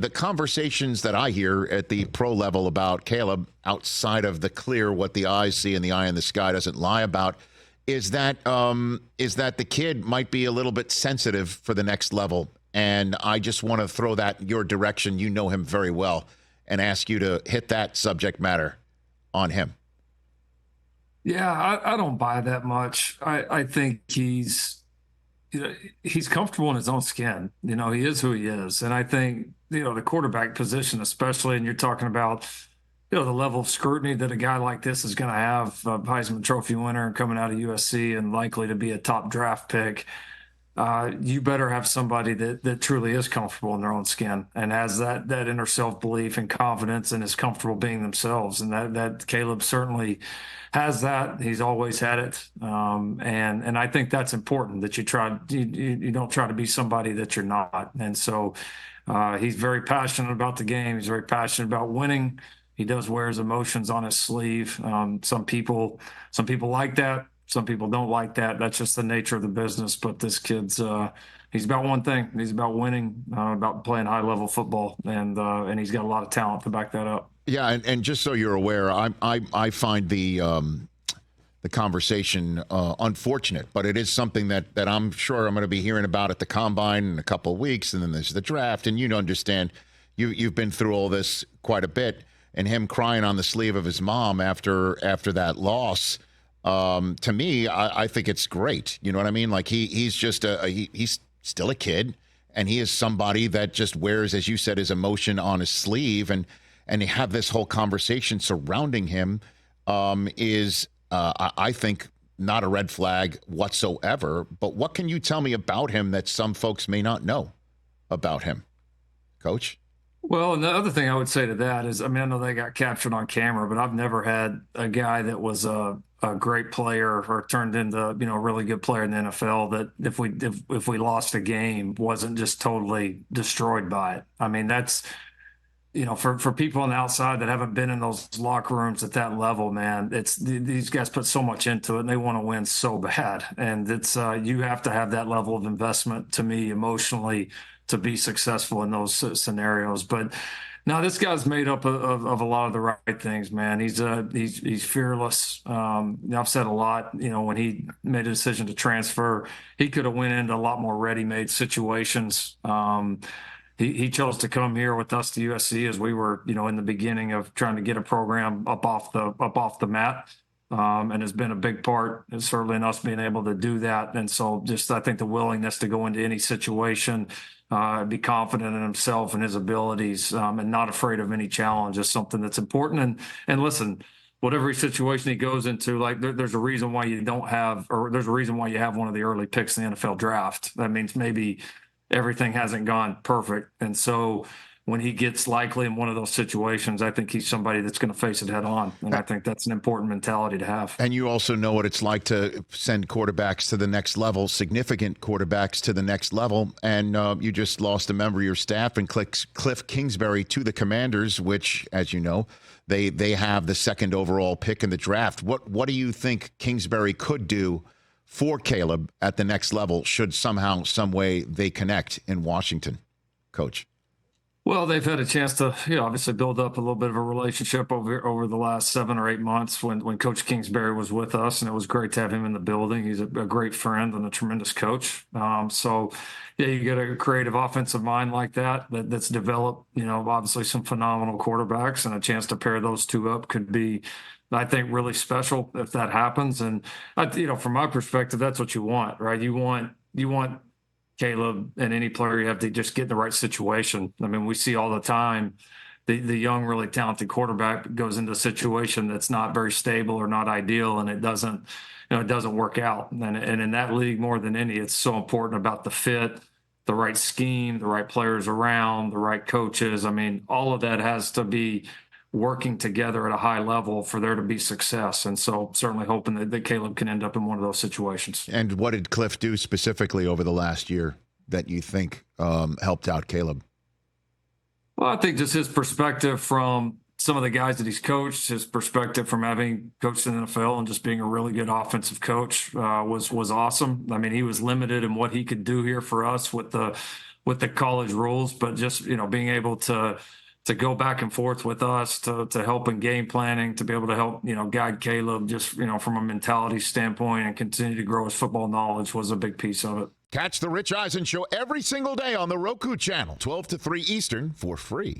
the conversations that I hear at the pro level about Caleb, outside of the clear what the eyes see and the eye in the sky doesn't lie about, is that the kid might be a little bit sensitive for the next level. And I just want to throw that your direction. You know him very well, and ask you to hit that subject matter on him. Yeah, I don't buy that much. I think he's comfortable in his own skin. He is who he is. And I think, the quarterback position, especially, and you're talking about, the level of scrutiny that a guy like this is going to have, a Heisman Trophy winner and coming out of USC and likely to be a top draft pick. You better have somebody that truly is comfortable in their own skin and has that inner self-belief and confidence and is comfortable being themselves. And that Caleb certainly has that. He's always had it. And I think that's important, that you don't try to be somebody that you're not. And so he's very passionate about the game. He's very passionate about winning. He does wear his emotions on his sleeve. Some people like that. Some people don't like that. That's just the nature of the business. But this kid's he's about one thing. He's about winning, about playing high level football, and he's got a lot of talent to back that up. Yeah, and just so you're aware, I find the conversation unfortunate, but it is something that I'm sure I'm going to be hearing about at the combine in a couple of weeks, and then there's the draft, and you understand, you've been through all this quite a bit, and him crying on the sleeve of his mom after that loss. To me, I think it's great. You know what I mean? Like he's just he's still a kid, and he is somebody that just wears, as you said, his emotion on his sleeve, and you have this whole conversation surrounding him is I think not a red flag whatsoever. But what can you tell me about him that some folks may not know about him, Coach? Well, and the other thing I would say to that is, I know they got captured on camera, but I've never had a guy that was a great player or turned into, a really good player in the NFL that if we lost a game wasn't just totally destroyed by it. That's, for people on the outside that haven't been in those locker rooms at that level, man, these guys put so much into it and they want to win so bad. And it's, you have to have that level of investment, to me, emotionally, to be successful in those scenarios. But now this guy's made up of a lot of the right things, man. He's fearless. I've said a lot, when he made a decision to transfer, he could have went into a lot more ready-made situations. He chose to come here with us to USC as we were, in the beginning of trying to get a program up off the mat. And has been a big part, certainly, in us being able to do that. And so just, I think the willingness to go into any situation, be confident in himself and his abilities, and not afraid of any challenge is something that's important. And listen, whatever situation he goes into, like there's a reason why you don't have, or there's a reason why you have one of the early picks in the NFL draft. That means maybe everything hasn't gone perfect. And so when he gets likely in one of those situations, I think he's somebody that's going to face it head on. And I think that's an important mentality to have. And you also know what it's like to send quarterbacks to the next level, significant quarterbacks to the next level. And you just lost a member of your staff and Cliff Kingsbury to the Commanders, which, as you know, they have the second overall pick in the draft. What do you think Kingsbury could do for Caleb at the next level should somehow, some way they connect in Washington, Coach? Well, they've had a chance to, obviously build up a little bit of a relationship over the last 7 or 8 months when Coach Kingsbury was with us, and it was great to have him in the building. He's a great friend and a tremendous coach. So, yeah, you get a creative offensive mind like that's developed, obviously some phenomenal quarterbacks, and a chance to pair those two up could be, I think, really special if that happens. And, from my perspective, that's what you want, right? You want Caleb and any player, you have to just get in the right situation. We see all the time the young, really talented quarterback goes into a situation that's not very stable or not ideal, and it doesn't work out. And in that league, more than any, it's so important about the fit, the right scheme, the right players around, the right coaches. All of that has to be working together at a high level for there to be success. And so certainly hoping that Caleb can end up in one of those situations. And what did Cliff do specifically over the last year that you think helped out Caleb? Well, I think just his perspective from some of the guys that he's coached, his perspective from having coached in the NFL and just being a really good offensive coach was awesome. He was limited in what he could do here for us with the with the college rules, but just, being able to go back and forth with us to help in game planning, to be able to help, guide Caleb just, from a mentality standpoint and continue to grow his football knowledge was a big piece of it. Catch the Rich Eisen Show every single day on the Roku channel, 12 to 3 Eastern, for free.